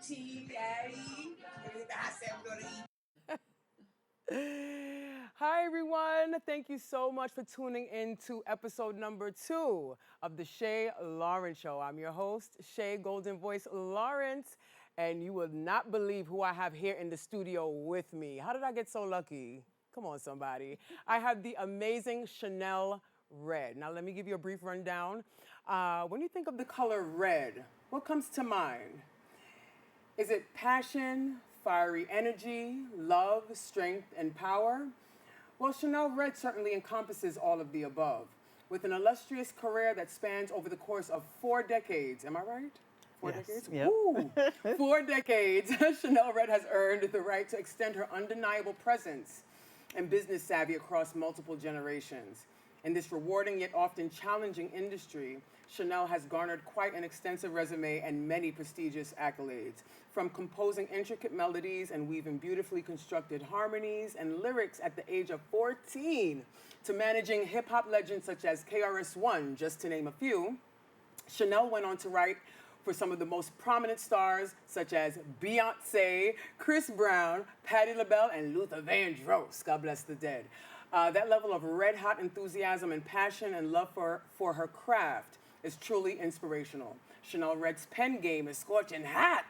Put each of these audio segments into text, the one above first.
tea, daddy. Hi, everyone. Thank you so much for tuning in to episode number 2 of the Shae Lawrence Show. I'm your host, Shae Golden Voice Lawrence, and you will not believe who I have here in the studio with me. How did I get so lucky? Come on, somebody. I have the amazing Shanell Red. Now, let me give you a brief rundown. When you think of the color red, what comes to mind? Is it passion, fiery energy, love, strength, and power? Well, Shanell Red certainly encompasses all of the above. With an illustrious career that spans over the course of 4 decades, am I right? Four Yes. decades? Yep. Woo! 4 decades, Shanell Red has earned the right to extend her undeniable presence and business savvy across multiple generations. In this rewarding yet often challenging industry, Shanell has garnered quite an extensive resume and many prestigious accolades. From composing intricate melodies and weaving beautifully constructed harmonies and lyrics at the age of 14, to managing hip hop legends such as KRS-One, just to name a few, Shanell went on to write for some of the most prominent stars such as Beyonce, Chris Brown, Patti LaBelle, and Luther Vandross. God bless the dead. That level of red hot enthusiasm and passion and love for her craft is truly inspirational. Shanell Red's pen game is scorching hot,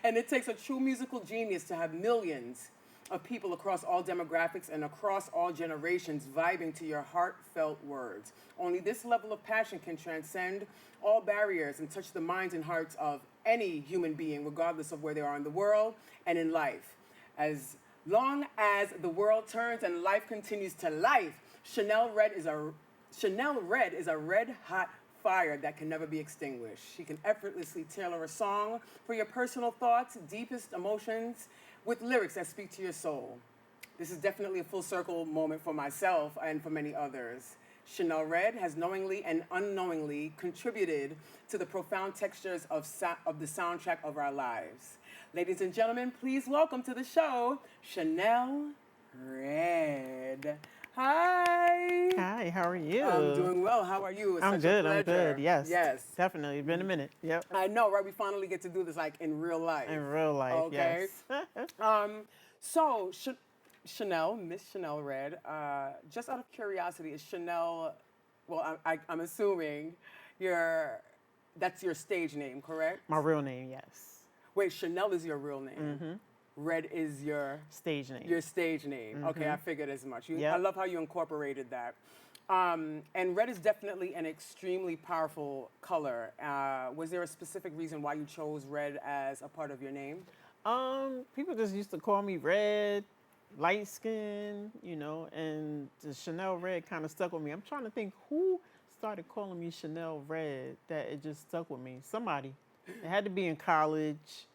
and it takes a true musical genius to have millions of people across all demographics and across all generations vibing to your heartfelt words. Only this level of passion can transcend all barriers and touch the minds and hearts of any human being, regardless of where they are in the world and in life. As long as the world turns and life continues to life, Shanell Red is a red hot fire that can never be extinguished. She can effortlessly tailor a song for your personal thoughts, deepest emotions, with lyrics that speak to your soul. This is definitely a full circle moment for myself and for many others. Shanell Red has knowingly and unknowingly contributed to the profound textures of the soundtrack of our lives. Ladies and gentlemen, please welcome to the show, Shanell Red. Hi. Hi, how are you? I'm doing well. How are you? It's I'm such a good, I'm pleasure. good. Yes. Yes. Definitely. It's been a minute. Yep. I know, right? We finally get to do this like in real life. In real life, Okay. yes. So, Shanell, Miss Shanell Red, just out of curiosity, is Shanell, well, I'm assuming that's your stage name, correct? My real name, yes. Wait, Shanell is your real name. Red is your Stage name. stage name. Okay, I figured as much. Yep. I love how you incorporated that. And red is definitely an extremely powerful color. Was there a specific reason why you chose red as a part of your name? People just used to call me Red, light skin, and the Shanell Red kind of stuck with me. I'm trying to think who started calling me Shanell Red that it just stuck with me. Somebody. It had to be in college.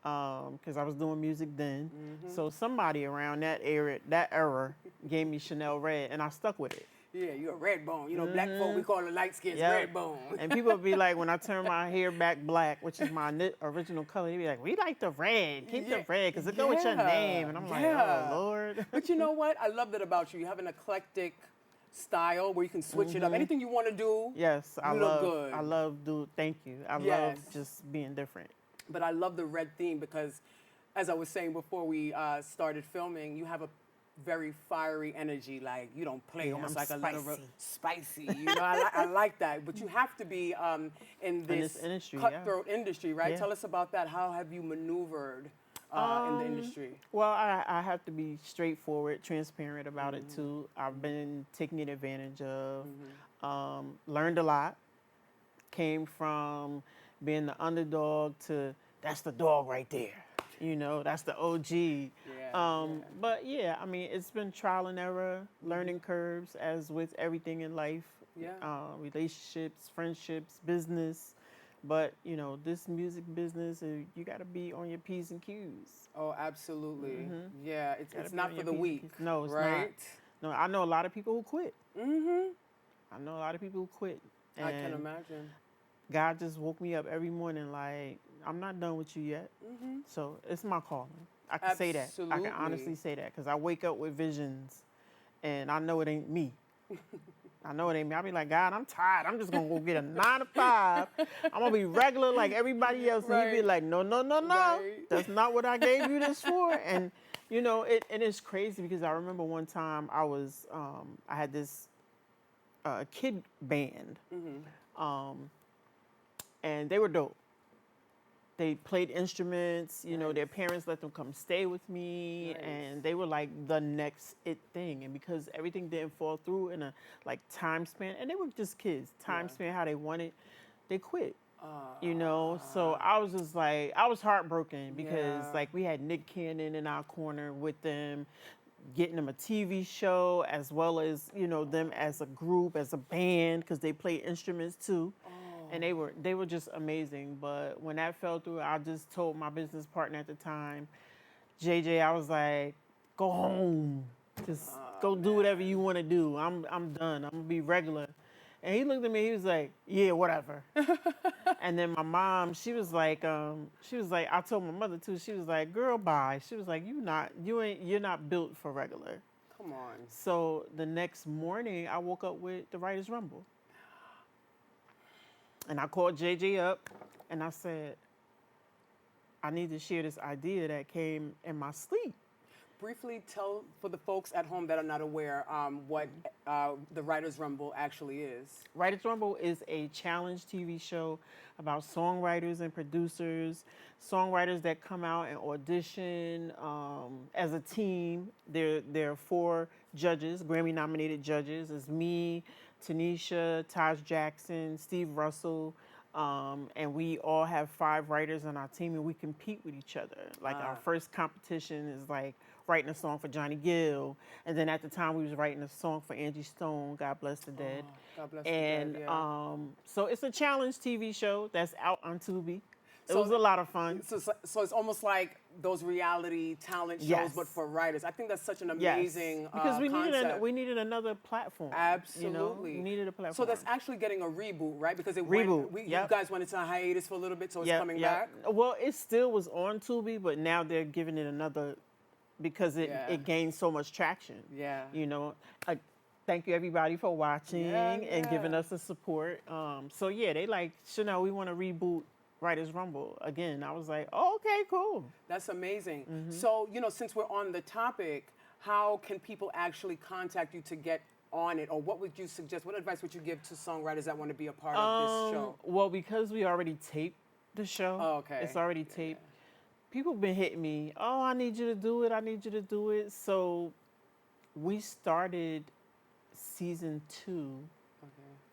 Because I was doing music then. So somebody around that era gave me Shanell Red, and I stuck with it. Yeah, you're a red bone. You know, black folk, we call it light skins, Yep. red bone. And people would be like, when I turn my hair back black, which is my original color, they'd be like, we like the red. Keep the red, because it go with your name. And I'm like, oh, Lord. But you know what? I love that about you. You have an eclectic style where you can switch it up. Anything you want to do, Yes, you look good. thank you. I love Yes. just being different. But I love the red theme because, as I was saying before we started filming, you have a very fiery energy. Like, you don't play, Yeah, almost I'm like a little spicy. spicy. I like that. But you have to be in this industry, cutthroat industry, right? Yeah. Tell us about that. How have you maneuvered in the industry? Well, I have to be straightforward, transparent about it too. I've been taken advantage of, learned a lot, came from being the underdog to that's the dog right there. That's the OG. But yeah, I mean, it's been trial and error, learning curves, as with everything in life. Yeah. Relationships, friendships, business. But, this music business, you got to be on your P's and Q's. Oh, absolutely. Yeah, it's Gotta be not on for your the P's and weak. Q's. No, it's right? not. No, I know a lot of people who quit. I know a lot of people who quit. I can And imagine. God just woke me up every morning like, I'm not done with you yet. So it's my calling. I can say that. I can honestly Absolutely. say that because I wake up with visions and I know it ain't me. I know it ain't me. I'll be like, God, I'm tired. I'm just gonna go get a 9 to 5. I'm gonna be regular like everybody else. And he'd be Right. like, no, no, no, no. Right. That's not what I gave you this for. And you know, and it's crazy because I remember one time I had this kid band, and they were dope. They played instruments, you know, their parents let them come stay with me, and they were like the next it thing. And because everything didn't fall through in a like time span, and they were just kids, time span how they wanted, they quit. You know, so I was just like, I was heartbroken because like we had Nick Cannon in our corner with them, getting them a TV show as well as, you know, them as a group, as a band, because they play instruments too. And they were just amazing. But when that fell through, I just told my business partner at the time, JJ, I was like, go home. Just go do whatever you want to do. I'm done. I'm gonna be regular. And he looked at me, he was like, yeah, whatever. And then my mom, she was like, I told my mother too, she was like, girl, bye. She was like, you're not built for regular. Come on. So the next morning I woke up with the Writers Rumble. And I called JJ up and I said, I need to share this idea that came in my sleep. Briefly tell for the folks at home that are not aware what the Writers Rumble actually is. Writers Rumble is a challenge TV show about songwriters and producers, songwriters that come out and audition as a team. There are 4 judges, Grammy-nominated judges. It's me, Tanisha, Taj Jackson, Steve Russell, and we all have 5 writers on our team, and we compete with each other. Like our first competition is like writing a song for Johnny Gill, and then at the time we was writing a song for Angie Stone, God bless the dead. God bless And the dead, yeah. so it's a challenge TV show that's out on Tubi. It So- was a lot of fun. So it's almost like those reality talent shows, Yes. but for writers. I think that's such an Yes, amazing because concept. we needed another platform. Absolutely. You know? We needed a platform. So that's actually getting a reboot, right? Because it Reboot, you yep. guys went into a hiatus for a little bit, so it's coming back. Well, it still was on Tubi, but now they're giving it another because it gained so much traction. Yeah. You know, thank you everybody for watching and giving us the support. So yeah, they like, Shanell, we want to reboot Writers Rumble again. I was like, oh, okay, cool. That's amazing. So, you know, since we're on the topic, how can people actually contact you to get on it? Or what would you suggest? What advice would you give to songwriters that want to be a part of this show? Well, because we already taped the show. Oh, okay. It's already taped. People been hitting me. Oh, I need you to do it. I need you to do it. So we started season 2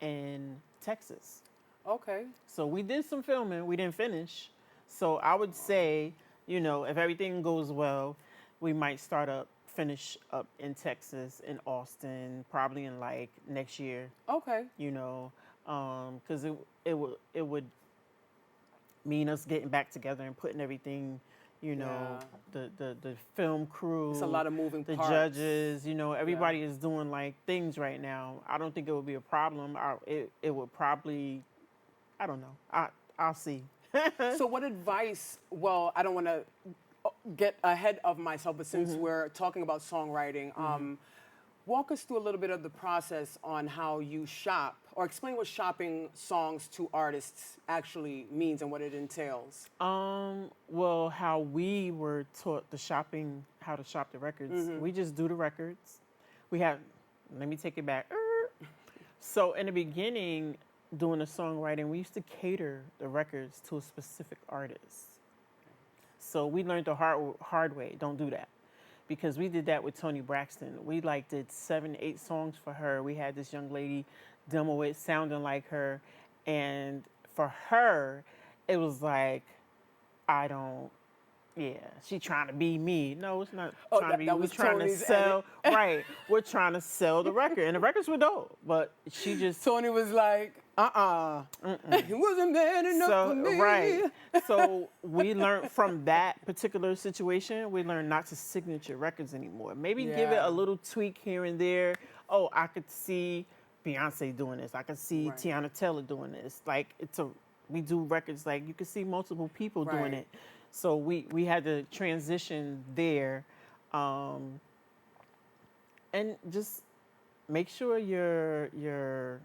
in Texas. Okay. So we did some filming. We didn't finish. So I would say, you know, if everything goes well, we might finish up in Texas, in Austin, probably in like next year. Okay. You know, because it would mean us getting back together and putting everything, you know, the film crew. It's a lot of moving the parts. judges, you know, everybody is doing like things right now. I don't think it would be a problem. It would probably, I don't know. I'll see. So what advice, well, I don't want to get ahead of myself, but since we're talking about songwriting, walk us through a little bit of the process on how you shop, or explain what shopping songs to artists actually means and what it entails. Well, how we were taught how to shop the records. We just do the records. Let me take it back. So in the beginning, doing the songwriting, we used to cater the records to a specific artist. So we learned the hard way. Don't do that. Because we did that with Toni Braxton. We like did 7, 8 songs for her. We had this young lady demo it sounding like her. And for her, it was like, she trying to be me. No, it's not trying to be. We're trying to sell. Right. We're trying to sell the record. And the records were dope. But she just. Toni was like, he wasn't man enough for me. Right. So we learned from that particular situation, we learned not to signature records anymore. Maybe give it a little tweak here and there. Oh, I could see Beyonce doing this. I could see Tiana Taylor doing this. Like we do records like you could see multiple people doing it. So we had to transition there, and just make sure your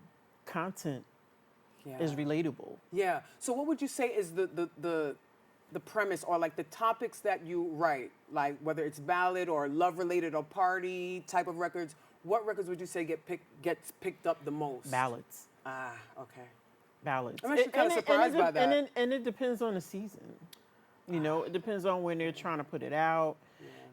content Yeah. is relatable. Yeah. So what would you say is the premise or like the topics that you write, like whether it's ballad or love related or party type of records? What records would you say gets picked up the most? Ballads. Ah, okay. Ballads. I'm actually kind of surprised by that. And it depends on the season. You know, it depends on when they're trying to put it out.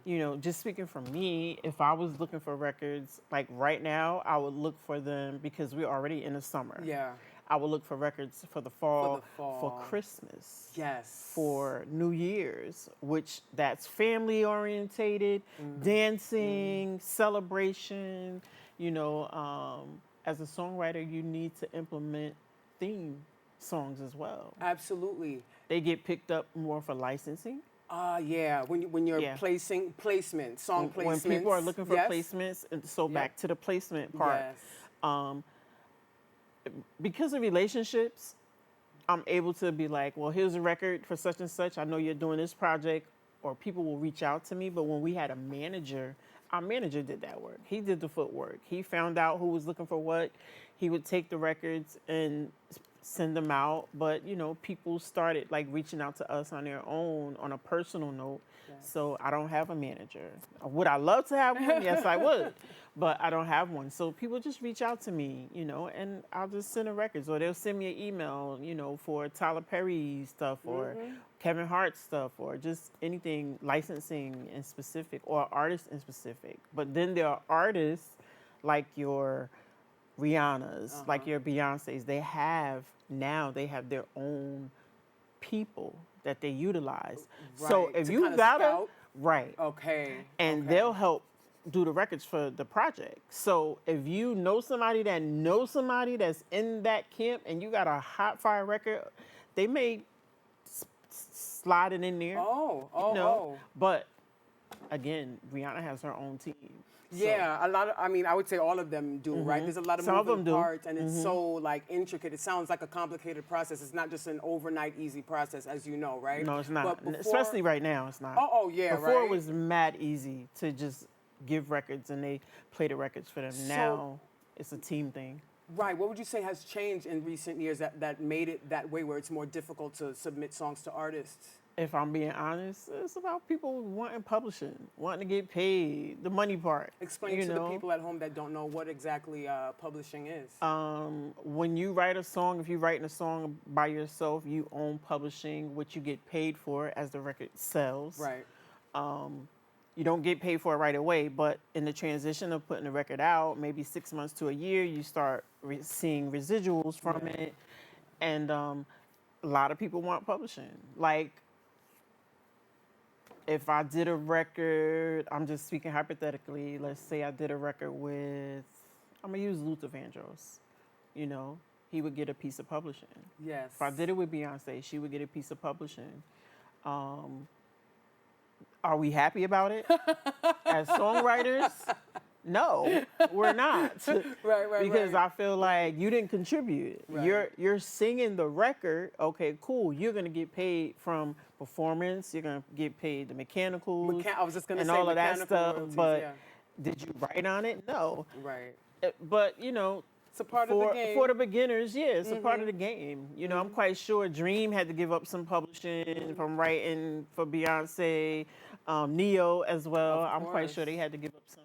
You know, just speaking from me, if I was looking for records, like right now, I would look for them because we're already in the summer. Yeah. I would look for records for the fall, For the fall. for Christmas, Yes. for New Year's, which that's family orientated, dancing, celebration. You know, as a songwriter, you need to implement theme songs as well. Absolutely. They get picked up more for licensing. Yeah. When you're Yeah. placing placement, song placements. When people are looking for Yes. placements, and so back to the placement part. Yes. Because of relationships, I'm able to be like, well, here's a record for such and such. I know you're doing this project, or people will reach out to me. But when we had a manager, our manager did that work. He did the footwork. He found out who was looking for what. He would take the records and send them out. But, you know, people started like reaching out to us on their own on a personal note. So I don't have a manager. Would I love to have one? Yes, I would. But I don't have one. So people just reach out to me, you know, and I'll just send the records, or they'll send me an email, you know, for Tyler Perry stuff or Kevin Hart stuff, or just anything licensing in specific or artist in specific. But then there are artists like your Rihanna's, like your Beyonce's. They have their own people that they utilize. So Right, if to you kinda got them, scout. right, Okay. and okay. they'll help do the records for the project. So if you know somebody that knows somebody that's in that camp and you got a hot fire record, they may slide it in there. Oh. You know, but again, Rihanna has her own team. So- Yeah, a lot of, I mean, I would say all of them do, right? There's a lot of Some of moving them do. parts, and it's so like intricate. It sounds like a complicated process. It's not just an overnight easy process, as you know, right? No, it's not. But before- Especially right now, it's not. Oh, yeah, Before right. it was mad easy to just give records and they play the records for them. Now it's a team thing. Right. What would you say has changed in recent years that made it that way, where it's more difficult to submit songs to artists? If I'm being honest, it's about people wanting publishing, wanting to get paid, the money part. Explain you to know? the people at home that don't know what exactly publishing is. When you write a song, if you're writing a song by yourself, you own publishing, which you get paid for as the record sells. Right. You don't get paid for it right away, but in the transition of putting the record out, maybe 6 months to a year, you start seeing residuals from it. And a lot of people want publishing. Like, if I did a record, I'm just speaking hypothetically, let's say I did a record with, I'm going to use Luther Vandross, you know, he would get a piece of publishing. Yes. If I did it with Beyonce, she would get a piece of publishing. Are we happy about it? As songwriters, no, we're not. Right. Because I feel like you didn't contribute. Right. You're singing the record. Okay, cool. You're gonna get paid from performance. You're gonna get paid the mechanicals. I was just gonna and say all of that mechanical stuff. royalties, But yeah. did you write on it? No. Right. But you know, It's a part of the game. for the beginners, yeah, it's a part of the game. You know, I'm quite sure Dream had to give up some publishing from writing for Beyonce, Neo as well. Of I'm quite sure course. they had to give up some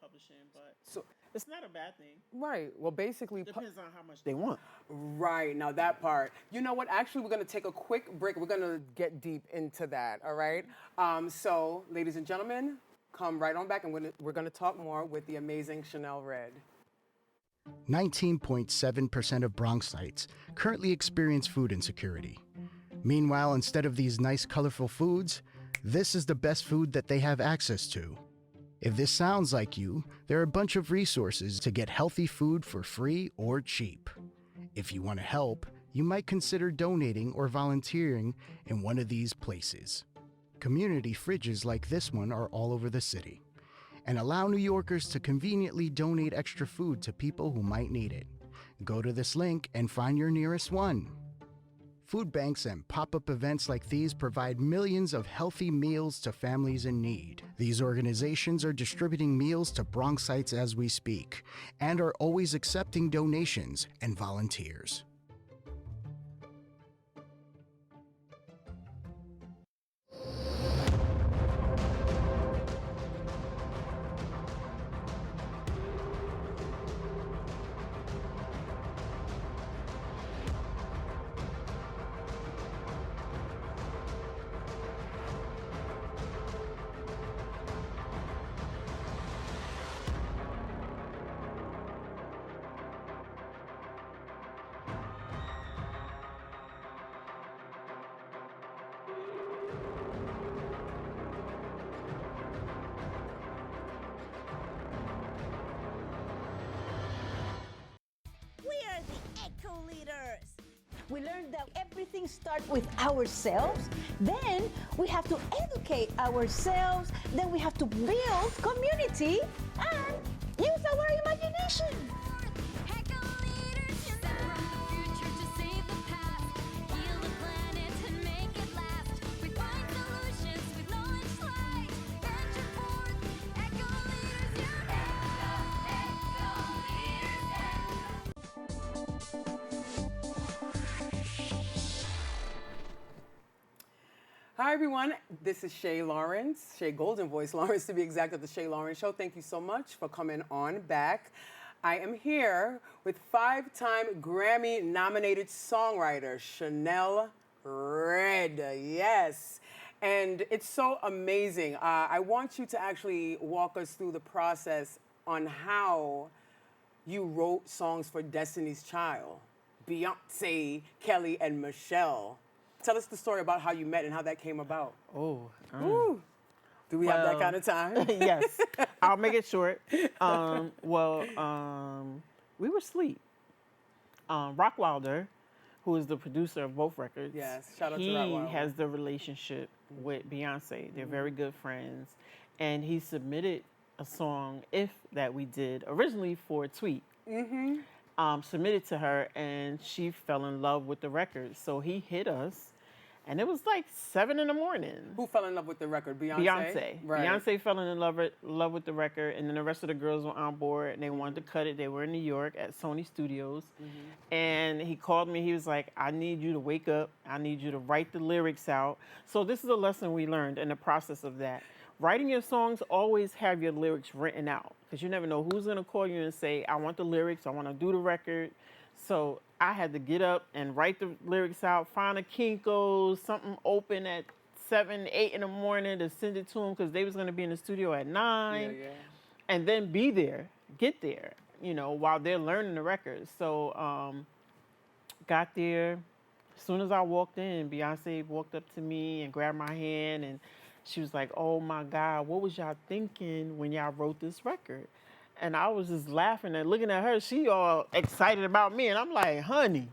publishing, but So- it's not a bad thing. Right. Well, basically, Depends on how much they want. right. Now that part. You know what? Actually, we're going to take a quick break. We're going to get deep into that. All right. So, ladies and gentlemen, come right on back, and we're going to talk more with the amazing Shanell Red. 19.7% of Bronxites currently experience food insecurity. Meanwhile, instead of these nice, colorful foods, this is the best food that they have access to. If this sounds like you, there are a bunch of resources to get healthy food for free or cheap. If you want to help, you might consider donating or volunteering in one of these places. Community fridges like this one are all over the city and allow New Yorkers to conveniently donate extra food to people who might need it. Go to this link and find your nearest one. Food banks and pop-up events like these provide millions of healthy meals to families in need. These organizations are distributing meals to Bronxites as we speak, and are always accepting donations and volunteers. Leaders. We learned that everything starts with ourselves. Then we have to educate ourselves. Then we have to build community and use our imagination. Hi, everyone. This is Shae Lawrence, Shae Golden Voice Lawrence to be exact, of the Shae Lawrence Show. Thank you so much for coming on back. I am here with 5-time Grammy-nominated songwriter Shanell Red. Yes. And it's so amazing. I want you to actually walk us through the process on how you wrote songs for Destiny's Child, Beyonce, Kelly, and Michelle. Tell us the story about how you met and how that came about. Oh. Ooh. Do we have that kind of time? Yes. I'll make it short. We were asleep. Rockwilder, who is the producer of both records, yes, shout out to Rockwilder. He has the relationship with Beyonce. They're very good friends. And he submitted a song, If, that we did originally for a tweet. Submitted to her, and she fell in love with the record. So he hit us, and it was like 7 in the morning. Who fell in love with the record? Beyonce? Beyonce. Right. Beyonce fell in love with the record, and then the rest of the girls were on board, and they wanted to cut it. They were in New York at Sony Studios, and he called me. He was like, I need you to wake up. I need you to write the lyrics out. So this is a lesson we learned in the process of that. Writing your songs, always have your lyrics written out, because you never know who's going to call you and say, I want the lyrics, I want to do the record. So I had to get up and write the lyrics out, find a Kinko's, something open at 7, 8 in the morning to send it to them, because they was going to be in the studio at 9, and then be there, get there, while they're learning the record. So got there. As soon as I walked in, Beyonce walked up to me and grabbed my hand, and she was like, oh my God, what was y'all thinking when y'all wrote this record? And I was just laughing and looking at her. She all excited about me. And I'm like, honey,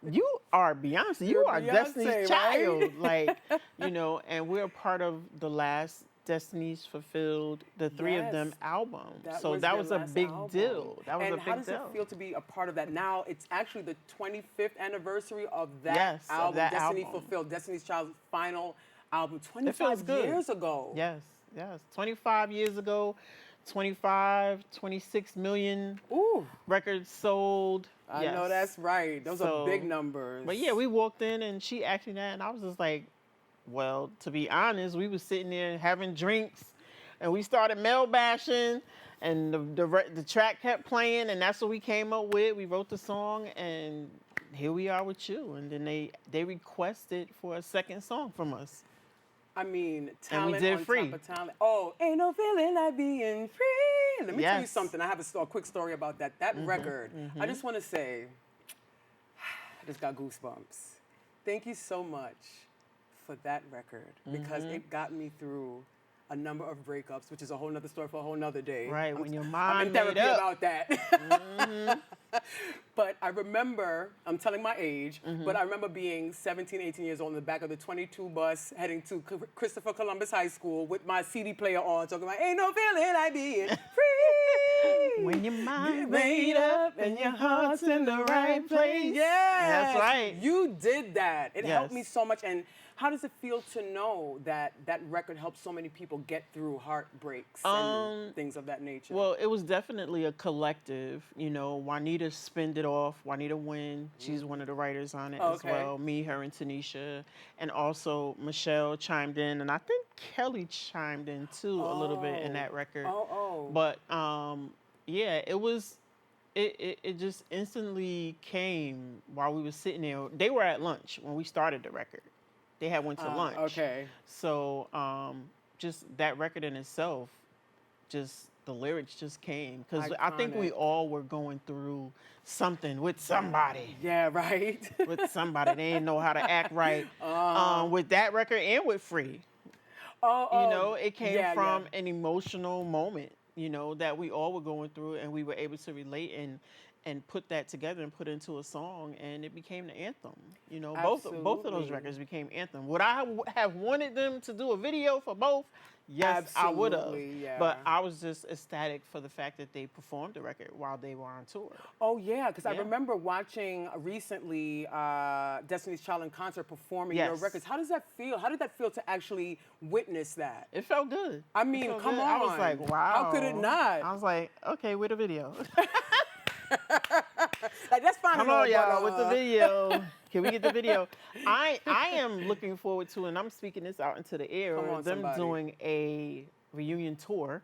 you are Beyonce. You are Beyonce, Destiny's Child. right? And we're a part of the last Destiny's Fulfilled, the 3 of them album. That was a big deal. That was a big deal. And how does it feel to be a part of that? Now, it's actually the 25th anniversary of that album, of that Destiny album. Fulfilled, Destiny's Child's final album, It feels 25 good. years ago. Yes. 25 years ago, 26 million records sold. I know that's right. Those are big numbers. But yeah, we walked in and she asked me that, and I was just like, well, to be honest, we was sitting there having drinks, and we started mail bashing, and the track kept playing, and that's what we came up with. We wrote the song, and here we are with you. And then they requested for a second song from us. I mean, talent and we did on Free. top of talent. Oh, ain't no feeling like being free. Let me tell you Yes. something. I have a quick story about that. That record, I just want to say, I just got goosebumps. Thank you so much for that record, because it got me through a number of breakups, which is a whole nother story for a whole nother day. Right, when your I'm mind in therapy made up. about that. But I remember, I'm telling my age, but I remember being 17, 18 years old in the back of the 22 bus heading to Christopher Columbus High School with my CD player on, talking about, ain't no feeling like being free. When your mind's made up and your heart's in the right place. Yes. That's right. You did that. It helped Yes. me so much. And how does it feel to know that that record helped so many people get through heartbreaks and things of that nature? Well, it was definitely a collective. You know, Juanita spinned it off. Juanita Wynn, she's one of the writers on it as Okay. well. Me, her, and Tanisha. And also Michelle chimed in. And I think Kelly chimed in too a little bit in that record. But yeah, it just instantly came while we were sitting there. They were at lunch when we started the record. They had went to lunch. Okay. So just that record in itself, just the lyrics just came. Because I think we Iconic. all were going through something with somebody. Yeah, right. With somebody. They didn't know how to act right. With that record and with Free. You know, it came from an emotional moment, you know, that we all were going through, and we were able to relate and put that together and put into a song, and it became the anthem. You know, both of those Absolutely. records became anthem. Would I have wanted them to do a video for both? Yes, I would have. Absolutely, yeah. But I was just ecstatic for the fact that they performed the record while they were on tour. Oh yeah, because I Yeah. remember watching recently Destiny's Child in concert performing your Yes. records. How does that feel? How did that feel to actually witness that? It felt good. I It mean, felt come good. on. I was like, wow. How could it not? I was like, okay, with a video. Like that's fine. Come and all, on, y'all, but, with the video. Can we get the video? I am looking forward to, and I'm speaking this out into the air, Come on, them somebody. doing a reunion tour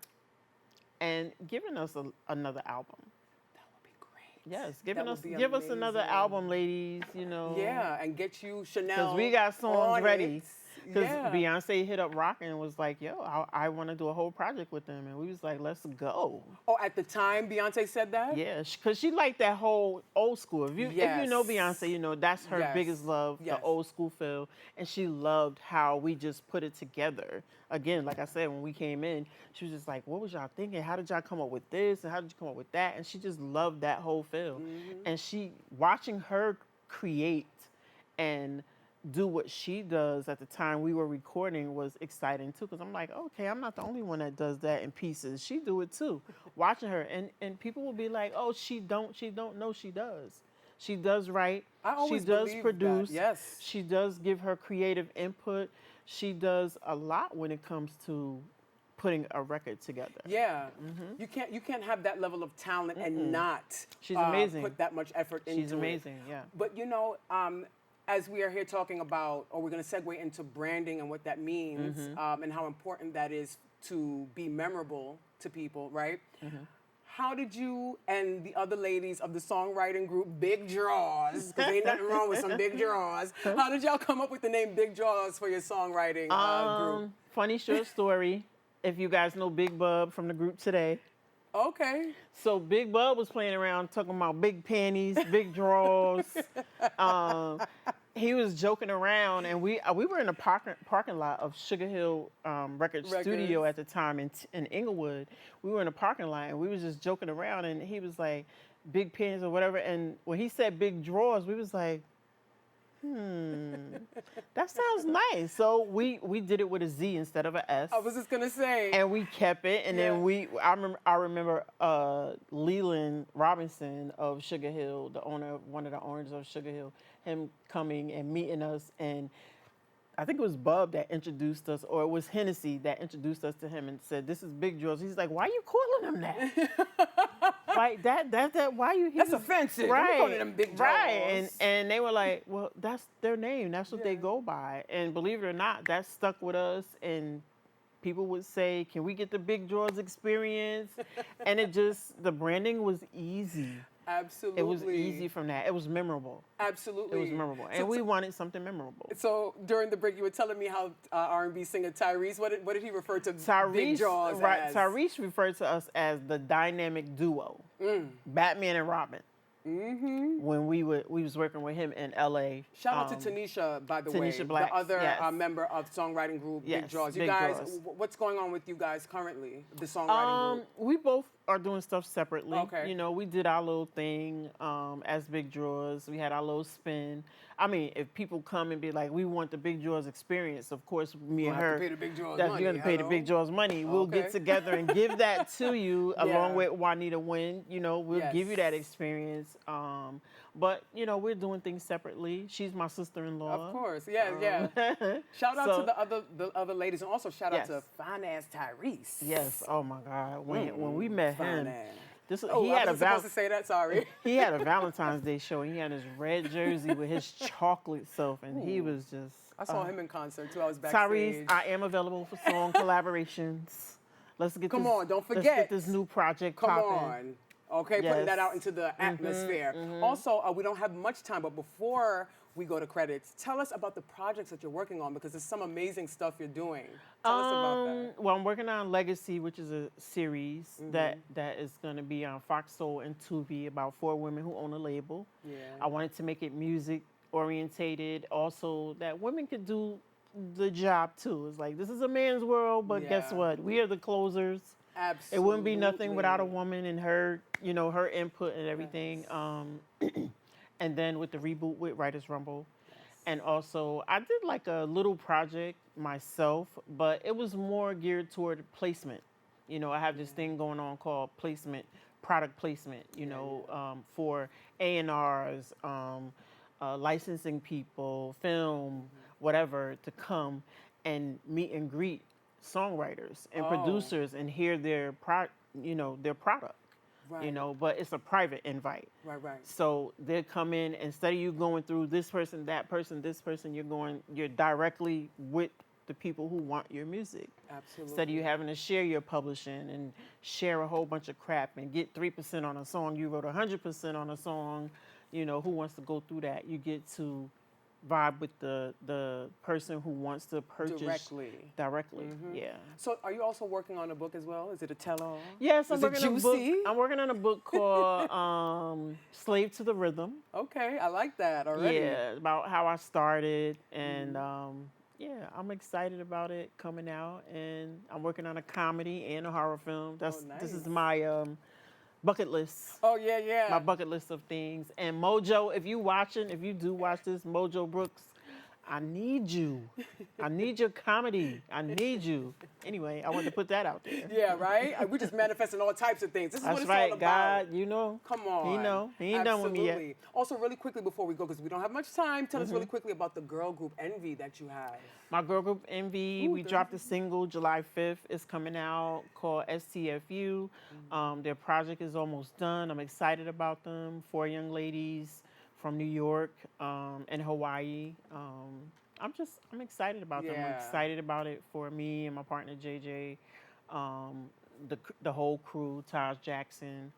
and giving us another album. That would be great. Yes, would be give us another amazing. album, ladies. You know. Yeah, and get you Shanell. Because we got songs on ready. it. Because Yeah. Beyonce hit up Rockin' and was like, yo, I want to do a whole project with them. And we was like, let's go. Oh, at the time Beyonce said that? Yeah, because she liked that whole old school. If you know Yes. Beyonce, you know that's her Yes. biggest love, Yes. the old school feel. And she loved how we just put it together. Again, like I said, when we came in, she was just like, what was y'all thinking? How did y'all come up with this? And how did you come up with that? And she just loved that whole feel. And watching her create and do what she does at the time we were recording was exciting too, because I'm like, okay, I'm not the only one that does that in pieces. She do it too. Watching her, and people will be like, oh, she don't know she does. She does write. I always she does believed that, produce. yes. She does give her creative input. She does a lot when it comes to putting a record together. Yeah, you can't have that level of talent and not She's amazing. put that much effort into it. She's amazing, yeah. But you know, as we are here talking about, or we're going to segue into branding and what that means, and how important that is to be memorable to people, right? How did you and the other ladies of the songwriting group Big Draws, because ain't nothing wrong with some big draws, how did y'all come up with the name Big Draws for your songwriting group? Funny short story. If you guys know Big Bub from the group Today. Okay. So Big Bub was playing around talking about big panties, big drawers. He was joking around, and we were in the parking lot of Sugar Hill Records Studio at the time in Inglewood. We were in the parking lot, and we was just joking around, and he was like, big panties or whatever. And when he said big drawers, we was like, that sounds nice. So we did it with a Z instead of an S. I was just going to say. And we kept it, and then I remember Leland Robinson of Sugar Hill, one of the owners of Sugar Hill, him coming and meeting us, and I think it was Bub that introduced us, or it was Hennessy that introduced us to him and said, "This is Big Drawers." He's like, "Why are you calling him that? Like that? Why you?" That's offensive. Right? I'm calling them Big Drawers. Right? And they were like, "Well, that's their name. That's what they go by." And believe it or not, that stuck with us. And people would say, "Can we get the Big Drawers experience?" And the branding was easy. Absolutely. It was easy from that. It was memorable. Absolutely. It was memorable. And we wanted something memorable. So during the break, you were telling me how R&B singer Tyrese, what did he refer to Big Tyrese, Draws right? as? Tyrese referred to us as the dynamic duo, Batman and Robin. When we was working with him in L.A. Shout out to Tanisha, by the way, Tanisha Blacks, the other yes. Member of songwriting group Big Yes, Draws. You Big guys, Draws. what's going on with you guys currently, the songwriting group? We both are doing stuff separately. Okay. You know, we did our little thing as Big Drawers. We had our little spin. I mean, if people come and be like, we want the Big Drawers experience, of course, me and have to her, pay the Big Drawers that's money, you're going to pay the hello? Big Drawers money. We'll get Okay. together and give that to you along Yeah. with Juanita Wynn. You know, we'll give you that Yes. experience. But, you know, we're doing things separately. She's my sister-in-law. Of course, yeah. Shout out So- to the other ladies, and also shout out Yes. to fine ass Tyrese. Yes. Oh, my God. When we met Fine him, ass. Oh, he I had a wasn't supposed to say that. Sorry. He had a Valentine's Day show, and he had his red jersey with his chocolate self, and he was just. I saw him in concert too. I was backstage. Tyrese, I am available for song collaborations. Let's get Come this, on, don't Let's forget. get this new project Come popping. on. Okay, putting that Yes. out into the atmosphere. Also, we don't have much time, but before we go to credits, tell us about the projects that you're working on, because there's some amazing stuff you're doing. Tell us about that. Well, I'm working on Legacy, which is a series that is going to be on Fox Soul and Tubi about 4 women who own a label. Yeah. I wanted to make it music orientated, also that women could do the job too. It's like, this is a man's world, but guess Yeah. what? We are the closers. Absolutely. It wouldn't be nothing without a woman and her, you know, her input and everything. And then with the reboot with Writers Rumble. And also, I did like a little project myself, but it was more geared toward placement. You know, I have this thing going on called placement, product placement, you know, for A&Rs, licensing people, film, whatever, to come and meet and greet songwriters and producers and hear their their product. Right. You know, but it's a private invite. Right. So they come in, instead of you going through this person, that person, this person, you're directly with the people who want your music. Absolutely. Instead of you having to share your publishing and share a whole bunch of crap and get 3% on a song, you wrote 100% on a song. You know, who wants to go through that? You get to vibe with the person who wants to purchase directly. Yeah. So, are you also working on a book as well? Is it a tell-all? Yes, I'm Is it working on a book. juicy? I'm working on a book called Slave to the Rhythm. Okay, I like that already. Yeah, about how I started, and yeah, I'm excited about it coming out. And I'm working on a comedy and a horror film. This is my bucket list. Oh yeah. My bucket list of things. And Mojo, if you do watch this, Mojo Brooks, I need you. I need your comedy. I need you. Anyway, I wanted to put that out there. Yeah, right? We're just manifesting all types of things. This is That's what it's right, all about. God, you know. Come on. He know. He ain't done with me yet. Absolutely. Also, really quickly before we go, because we don't have much time, tell us really quickly about the girl group Envy that you have. My girl group Envy, we dropped a single July 5th. It's coming out called STFU. Their project is almost done. I'm excited about them. 4 young ladies from New York and Hawaii. I'm excited about them. I'm Yeah. excited about it for me and my partner JJ, the whole crew, Taj Jackson.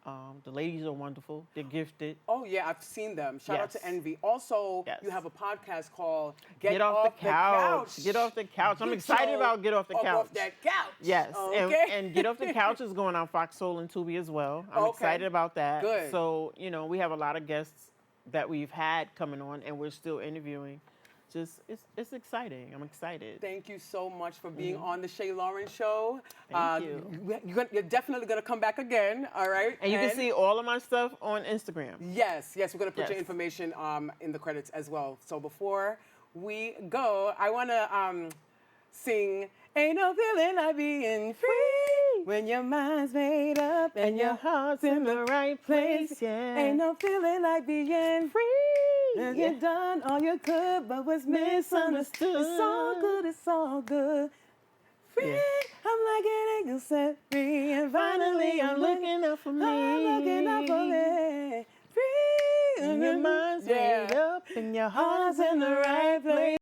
The ladies are wonderful. They're gifted. Oh yeah, I've seen them. Shout out to Yes. Envy. Also, Yes. you have a podcast called Get off the couch. Get off the couch. I'm Get excited your about Get Off the up Couch. Off that couch. Yes, Okay. and Get Off the Couch is going on Fox Soul and Tubi as well. I'm Okay. excited about that. Good. So, you know, we have a lot of guests that we've had coming on, and we're still interviewing. It's exciting. I'm excited. Thank you so much for being on the Shae Lawrence Show. Thank you. You're definitely going to come back again, all right? And you can see all of my stuff on Instagram. Yes, we're going to put your Yes. information in the credits as well. So before we go, I want to sing Ain't No Feeling Like Being Free when your mind's made up and your heart's in the right place. Yeah. Ain't no feeling like being free. Yeah. You've done all you could, but was misunderstood. It's all good, it's all good. Free, Yeah. I'm like an eagle set free, and finally I'm looking up for me. I'm looking up for me. Free, And your mind's made up and your heart's in the right place.